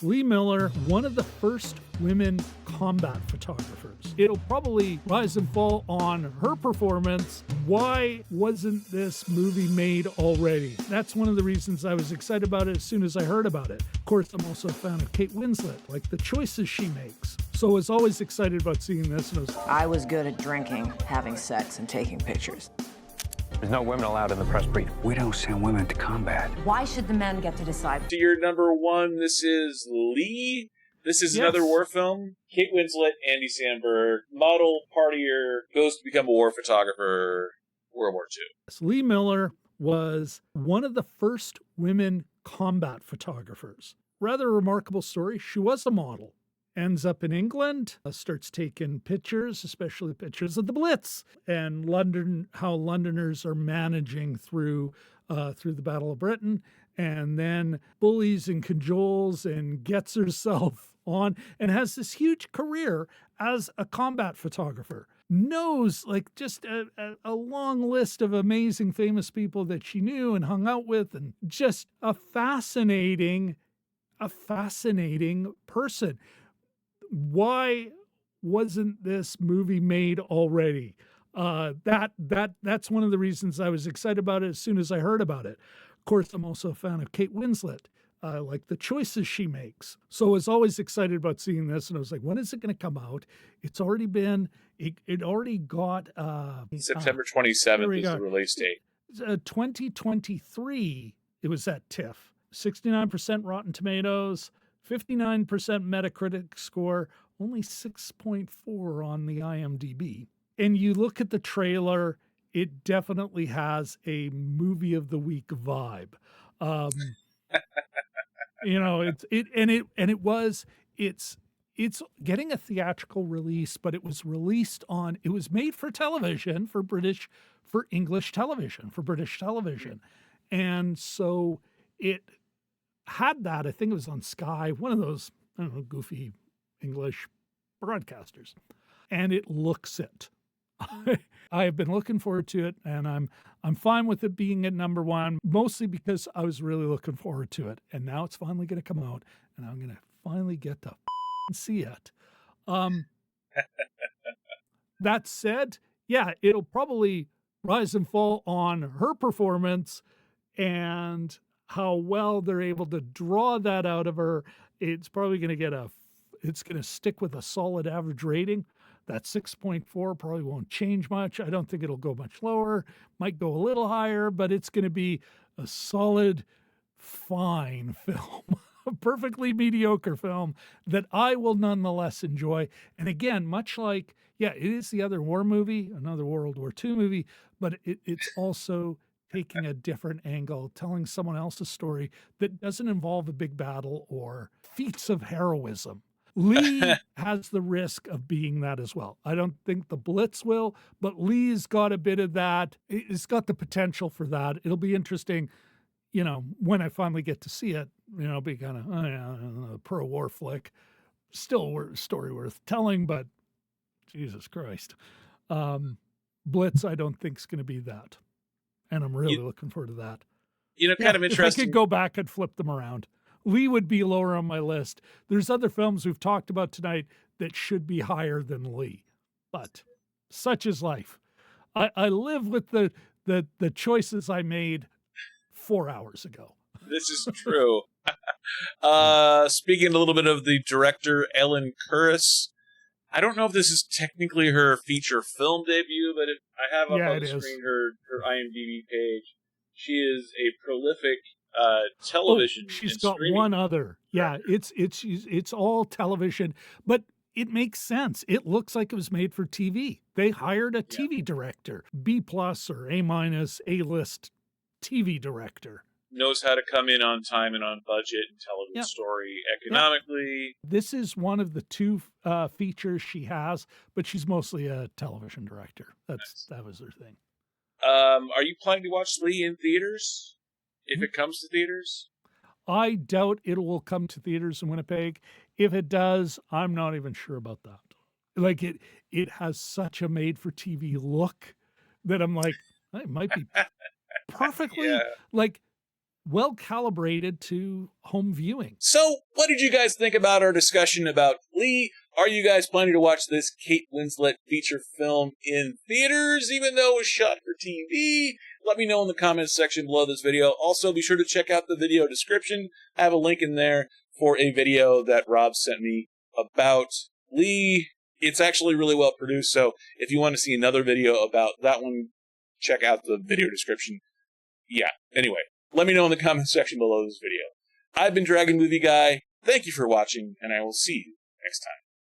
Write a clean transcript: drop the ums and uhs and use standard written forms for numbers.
Lee Miller, one of the first women combat photographers. It'll probably rise and fall on her performance. Why wasn't this movie made already? That's one of the reasons I was excited about it as soon as I heard about it. Of course, I'm also a fan of Kate Winslet, like the choices she makes. So I was always excited about seeing this. And I was good at drinking, having sex, and taking pictures. There's no women allowed in the press brief. We don't send women to combat. Why should the men get to decide? To your number one, this is Lee. This is another war film. Kate Winslet, Andy Samberg, model, partier, goes to become a war photographer, World War II. Lee Miller was one of the first women combat photographers. Rather a remarkable story. She was a model. Ends up in England, starts taking pictures, especially pictures of the Blitz and London, how Londoners are managing through the Battle of Britain, and then bullies and cajoles and gets herself on and has this huge career as a combat photographer. Knows like just a long list of amazing famous people that she knew and hung out with, and just a fascinating person. Why wasn't this movie made already? That's one of the reasons I was excited about it as soon as I heard about it. Of course, I'm also a fan of Kate Winslet, like the choices she makes. So I was always excited about seeing this, and I was like, when is it going to come out? It's already been, it already got... September 27th is the release date. 2023, it was at TIFF. 69% Rotten Tomatoes, 59% Metacritic score, only 6.4 on the IMDb. And you look at the trailer, it definitely has a movie of the week vibe. It's getting a theatrical release, but it was released on, it was made for television, for English television, for British television. And so it had that, I think it was on Sky, one of those, I don't know, goofy English broadcasters. And it looks it. I have been looking forward to it, and I'm fine with it being at number one, mostly because I was really looking forward to it. And now it's finally going to come out, and I'm going to finally get to see it. That said, yeah, it'll probably rise and fall on her performance and how well they're able to draw that out of her. It's probably going to it's going to stick with a solid average rating. That 6.4 probably won't change much. I don't think it'll go much lower. Might go a little higher, but it's going to be a solid, fine film. A perfectly mediocre film that I will nonetheless enjoy. And again, much like, yeah, it is the other war movie, another World War II movie, but it's also taking a different angle, telling someone else's story that doesn't involve a big battle or feats of heroism. Lee has the risk of being that as well. I don't think the Blitz will, but Lee's got a bit of that. It's got the potential for that. It'll be interesting, when I finally get to see it, it'll be kind of a pro-war flick. Still a story worth telling, but Jesus Christ. Blitz, I don't think is going to be that. And I'm really looking forward to that. Kind of interesting. If I could go back and flip them around. Lee would be lower on my list. There's other films we've talked about tonight that should be higher than Lee. But such is life. I live with the choices I made 4 hours ago. This is true. Speaking a little bit of the director, Ellen Kuras, I don't know if this is technically her feature film debut, but I have up on the screen her IMDb page. She is a prolific television. She's got one other. Yeah, it's all television, but it makes sense. It looks like it was made for TV. They hired a TV director, B+ or A-, A-list TV director. Knows how to come in on time and on budget and tell a good story economically. This is one of the two features she has, but she's mostly a television director. That was her thing. Are you planning to watch Lee in theaters? If it comes to theaters? I doubt it will come to theaters in Winnipeg. If it does, I'm not even sure about that. Like it has such a made-for-TV look that I'm like, it might be perfectly like well calibrated to home viewing. So, what did you guys think about our discussion about Glee? Are you guys planning to watch this Kate Winslet feature film in theaters, even though it was shot for TV? Let me know in the comments section below this video. Also, be sure to check out the video description. I have a link in there for a video that Rob sent me about Glee. It's actually really well produced, so if you want to see another video about that one, check out the video description. Yeah, anyway, let me know in the comments section below this video. I've been Dragon Movie Guy. Thank you for watching, and I will see you next time.